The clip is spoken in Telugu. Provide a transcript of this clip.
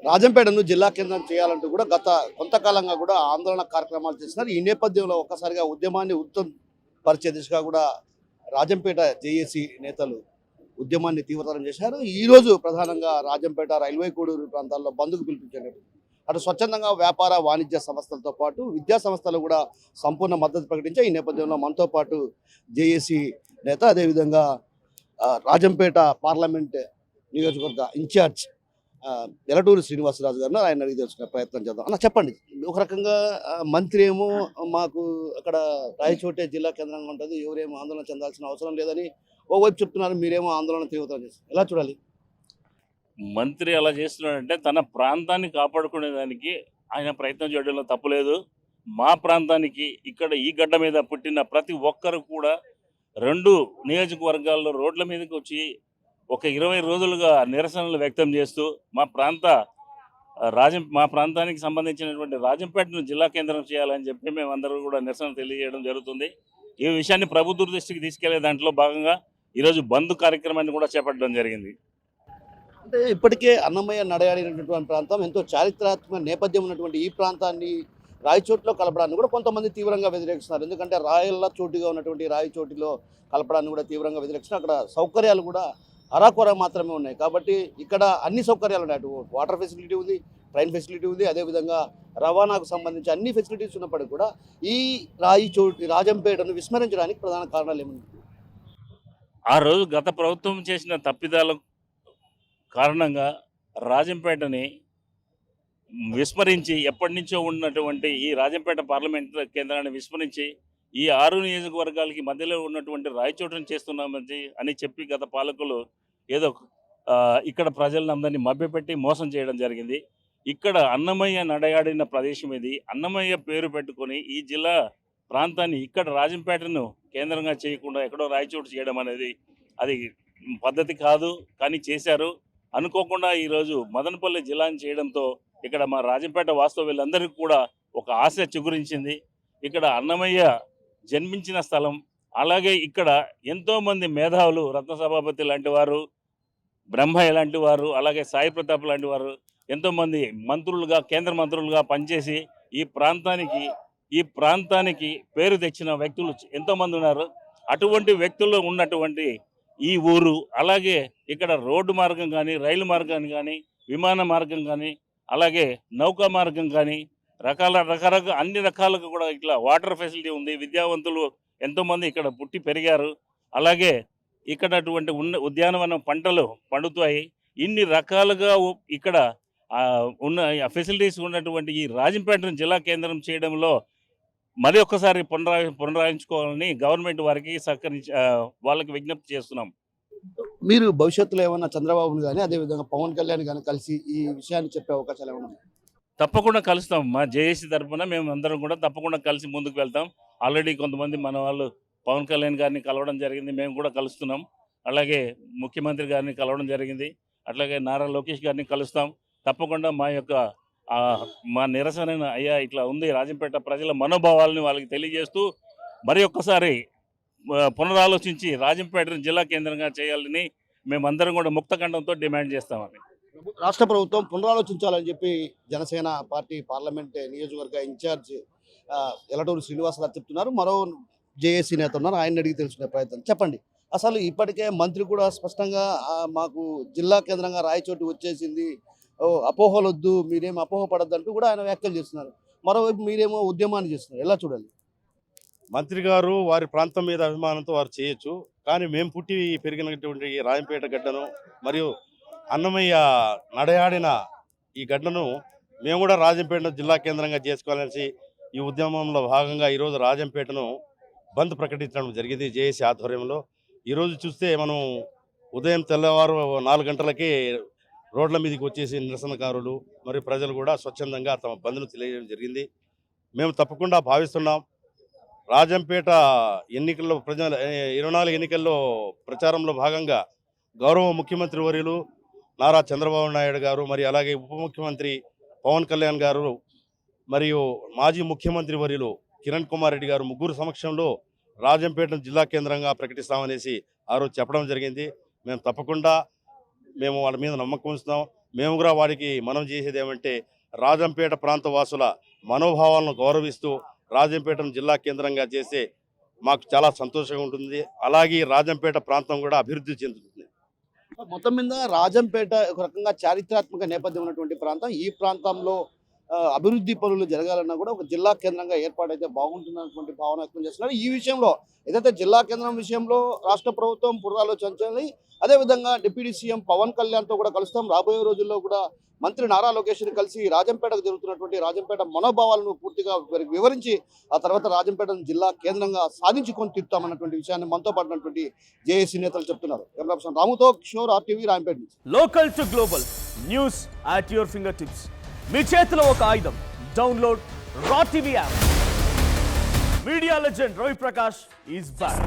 రాజంపేటను జిల్లా కేంద్రం చేయాలంటూ కూడా గత కొంతకాలంగా కూడా ఆందోళన కార్యక్రమాలు చేస్తున్నారు. ఈ నేపథ్యంలో ఒక్కసారిగా ఉద్యమాన్ని పరిచే దిశగా కూడా రాజంపేట జేఏసీ నేతలు ఉద్యమాన్ని తీవ్రతరం చేశారు. ఈ రోజు ప్రధానంగా రాజంపేట రైల్వే కోడూరు ప్రాంతాల్లో బంద్కు పిలిపించారు. అటు స్వచ్ఛందంగా వ్యాపార వాణిజ్య సంస్థలతో పాటు విద్యా సంస్థలు కూడా సంపూర్ణ మద్దతు ప్రకటించాయి. ఈ నేపథ్యంలో మనతో పాటు జేఏసీ నేత, అదేవిధంగా రాజంపేట పార్లమెంట్ నియోజకవర్గ ఇన్ఛార్జ్ ఎలటూరి శ్రీనివాసరాజు గారు ఆయన అడిగి తెలుసుకునే ప్రయత్నం చేద్దాం. అన్న చెప్పండి, ఒక రకంగా మంత్రి ఏమో మాకు అక్కడ రాయచోటే జిల్లా కేంద్రంగా ఉంటుంది, ఎవరేమో ఆందోళన చెందాల్సిన అవసరం లేదని ఓవైపు చెప్తున్నారు, మీరేమో ఆందోళన తీవ్రతరం చేస్తారు, ఎలా చూడాలి? మంత్రి అలా చేస్తున్నాడంటే తన ప్రాంతాన్ని కాపాడుకునేదానికి ఆయన ప్రయత్నం చేయడంలో తప్పులేదు. మా ప్రాంతానికి ఇక్కడ ఈ గడ్డ మీద పుట్టిన ప్రతి ఒక్కరు కూడా 2 నియోజకవర్గాల్లో రోడ్ల మీదకి వచ్చి ఒక 20 రోజులుగా నిరసనలు వ్యక్తం చేస్తూ మా ప్రాంతానికి సంబంధించినటువంటి రాజంపేటను జిల్లా కేంద్రం చేయాలని చెప్పి మేమందరూ కూడా నిరసన తెలియజేయడం జరుగుతుంది. ఈ విషయాన్ని ప్రభుత్వ దృష్టికి తీసుకెళ్లే దాంట్లో భాగంగా ఈరోజు బంద్ కార్యక్రమాన్ని కూడా చేపట్టడం జరిగింది. అంటే ఇప్పటికే అన్నమయ్య నడయాడినటువంటి ప్రాంతం, ఎంతో చారిత్రాత్మక నేపథ్యం ఉన్నటువంటి ఈ ప్రాంతాన్ని రాయచోటిలో కలపడాన్ని కూడా కొంతమంది తీవ్రంగా వ్యతిరేకిస్తున్నారు. ఎందుకంటే రాయల్ల చోటుగా ఉన్నటువంటి రాయచోటిలో కలపడాన్ని కూడా తీవ్రంగా వ్యతిరేకిస్తున్నారు. అక్కడ సౌకర్యాలు కూడా అరాకొర మాత్రమే ఉన్నాయి. కాబట్టి ఇక్కడ అన్ని సౌకర్యాలు ఉన్నాయి. అటు వాటర్ ఫెసిలిటీ ఉంది, ట్రైన్ ఫెసిలిటీ ఉంది, అదేవిధంగా రవాణాకు సంబంధించి అన్ని ఫెసిలిటీస్ ఉన్నప్పటికీ కూడా ఈ రాజంపేటను విస్మరించడానికి ప్రధాన కారణాలు ఏమన్నా? ఆ రోజు గత ప్రభుత్వం చేసిన తప్పిదాల కారణంగా రాజంపేటని విస్మరించి, ఎప్పటి నుంచో ఉన్నటువంటి ఈ రాజంపేట పార్లమెంట్ కేంద్రాన్ని విస్మరించి ఈ 6 నియోజకవర్గాలకి మధ్యలో ఉన్నటువంటి రాయచోటును చేస్తున్నామని అని చెప్పి గత పాలకులు ఏదో ఇక్కడ ప్రజలను అందరినీ మభ్యపెట్టి మోసం చేయడం జరిగింది. ఇక్కడ అన్నమయ్య నడయాడిన ప్రదేశం ఇది. అన్నమయ్య పేరు పెట్టుకొని ఈ జిల్లా ప్రాంతాన్ని ఇక్కడ రాజంపేటను కేంద్రంగా చేయకుండా ఎక్కడో రాయచోటు చేయడం అనేది అది పద్ధతి కాదు. కానీ చేశారు. అనుకోకుండా ఈరోజు మదనపల్లి జిల్లాని చేయడంతో ఇక్కడ మా రాజంపేట వాస్తవ్యులందరికీ కూడా ఒక ఆశ చిగురించింది. ఇక్కడ అన్నమయ్య జన్మించిన స్థలం. అలాగే ఇక్కడ ఎంతోమంది మేధావులు, రత్నసభాపతి లాంటి వారు, బ్రహ్మయ్య లాంటి వారు, అలాగే సాయి ప్రతాప్ లాంటి వారు ఎంతోమంది మంత్రులుగా, కేంద్ర మంత్రులుగా పనిచేసి ఈ ప్రాంతానికి పేరు తెచ్చిన వ్యక్తులు ఎంతోమంది ఉన్నారు. అటువంటి వ్యక్తులు ఉన్నటువంటి ఈ ఊరు, అలాగే ఇక్కడ రోడ్డు మార్గం కానీ, రైలు మార్గం కానీ, విమాన మార్గం కానీ, అలాగే నౌకా మార్గం కానీ రకరకాల అన్ని రకాలుగా కూడా ఇట్లా వాటర్ ఫెసిలిటీ ఉంది. విద్యావంతులు ఎంతోమంది ఇక్కడ పుట్టి పెరిగారు. అలాగే ఇక్కడ అటువంటి ఉద్యానవనం పంటలు పండుతాయి. ఇన్ని రకాలుగా ఇక్కడ ఉన్న ఫెసిలిటీస్ ఉన్నటువంటి ఈ రాజంపేటను జిల్లా కేంద్రం చేయడంలో మరి ఒక్కసారి పునరాయించుకోవాలని గవర్నమెంట్ వారికి వాళ్ళకి విజ్ఞప్తి చేస్తున్నాం. మీరు భవిష్యత్తులో ఏమన్నా చంద్రబాబును కానీ, అదేవిధంగా పవన్ కళ్యాణ్ కానీ కలిసి ఈ విషయాన్ని చెప్పే అవకాశాలు ఏమన్నా? తప్పకుండా కలుస్తాం. మా జేఏసీ తరఫున మేము అందరం కూడా తప్పకుండా కలిసి ముందుకు వెళ్తాం. ఆల్రెడీ కొంతమంది మన వాళ్ళు పవన్ కళ్యాణ్ గారిని కలవడం జరిగింది, మేము కూడా కలుస్తున్నాం. అలాగే ముఖ్యమంత్రి గారిని కలవడం జరిగింది, అట్లాగే నారా లోకేష్ గారిని కలుస్తాం. తప్పకుండా మా నిరసన అయ్యా ఇట్లా ఉంది రాజంపేట ప్రజల మనోభావాలని వాళ్ళకి తెలియజేస్తూ మరి ఒక్కసారి పునరాలోచించి రాజంపేటను జిల్లా కేంద్రంగా చేయాలని మేమందరం కూడా ముక్తఖండంతో డిమాండ్ చేస్తామని రాష్ట్ర ప్రభుత్వం పునరాలోచించాలని చెప్పి జనసేన పార్టీ పార్లమెంట్ నియోజకవర్గ ఇన్ఛార్జ్ ఎలటూరి శ్రీనివాసరావు చెప్తున్నారు. మరో జేఏసీ నేత ఉన్నారు, ఆయన అడిగి తెలుసుకునే ప్రయత్నం. చెప్పండి, అసలు ఇప్పటికే మంత్రి కూడా స్పష్టంగా మాకు జిల్లా కేంద్రంగా రాయచోటు వచ్చేసింది, అపోహలొద్దు, మీరేమో అపోహపడద్దు అంటూ కూడా ఆయన వ్యాఖ్యలు చేస్తున్నారు. మరోవైపు మీరేమో ఉద్యమాన్ని చేస్తున్నారు, ఎలా చూడాలి? మంత్రి గారు వారి ప్రాంతం మీద అభిమానంతో వారు చేయొచ్చు. కానీ మేము పుట్టి పెరిగినటువంటి ఈ రాజంపేట గడ్డను మరియు అన్నమయ్య నడయాడిన ఈ గడ్డను మేము కూడా రాజంపేటను జిల్లా కేంద్రంగా చేసుకోవాలనేసి ఈ ఉద్యమంలో భాగంగా ఈరోజు రాజంపేటను బంద్ ప్రకటించడం జరిగింది జేఏసీ ఆధ్వర్యంలో. ఈరోజు చూస్తే మనం ఉదయం తెల్లవారు 4 గంటలకే రోడ్ల మీదకి వచ్చేసి నిరసనకారులు మరియు ప్రజలు కూడా స్వచ్ఛందంగా తమ బంద్ను తెలియజేయడం జరిగింది. మేము తప్పకుండా భావిస్తున్నాం, రాజంపేట ఎన్నికల్లో 24 ఎన్నికల్లో ప్రచారంలో భాగంగా గౌరవ ముఖ్యమంత్రి వర్యులు నారా చంద్రబాబు నాయుడు గారు, మరి అలాగే ఉప ముఖ్యమంత్రి పవన్ కళ్యాణ్ గారు, మరియు మాజీ ముఖ్యమంత్రి వర్యులు కిరణ్ కుమార్ రెడ్డి గారు ముగ్గురు సమక్షంలో రాజంపేటను జిల్లా కేంద్రంగా ప్రకటిస్తామనేసి ఆ రోజు చెప్పడం జరిగింది. మేము తప్పకుండా వాళ్ళ మీద నమ్మకం ఉంచుతాం. మేము కూడా వారికి మనం చేసేది ఏమంటే రాజంపేట ప్రాంత వాసుల మనోభావాలను గౌరవిస్తూ రాజంపేటను జిల్లా కేంద్రంగా చేస్తే మాకు చాలా సంతోషంగా ఉంటుంది. అలాగే రాజంపేట ప్రాంతం కూడా అభివృద్ధి చెందుతుంది. మొత్తం మీద రాజంపేట ఒక రకంగా చారిత్రాత్మక నేపథ్యం ఉన్నటువంటి ప్రాంతం. ఈ ప్రాంతంలో అభివృద్ధి పనులు జరగాలన్నా కూడా ఒక జిల్లా కేంద్రంగా ఏర్పాటైతే బాగుంటున్నటువంటి భావన వ్యక్తం చేస్తున్నారు. ఈ విషయంలో ఏదైతే జిల్లా కేంద్రం విషయంలో రాష్ట్ర ప్రభుత్వం పునరాలోచన చేయాలి. అదేవిధంగా డిప్యూటీ సీఎం పవన్ కళ్యాణ్తో కూడా కలుస్తాం. రాబోయే రోజుల్లో కూడా మంత్రి నారా లోకేష్ని కలిసి రాజంపేటకు జరుగుతున్నటువంటి రాజంపేట మనోభావాలను పూర్తిగా వివరించి ఆ తర్వాత రాజంపేటను జిల్లా కేంద్రంగా సాధించుకొని తీరుతామన్నటువంటి విషయాన్ని మనతో పాటున్నటువంటి జేఏసీ నేతలు చెప్తున్నారు. కెమెరా పర్సన్ రాముతో కిషోర్, RTV, రాంపేట నుంచి. Local to global news at your fingertips. మీ చేతిలో ఒక ఆయుధం. Download raw TV app. Media legend Ravi Prakash is back.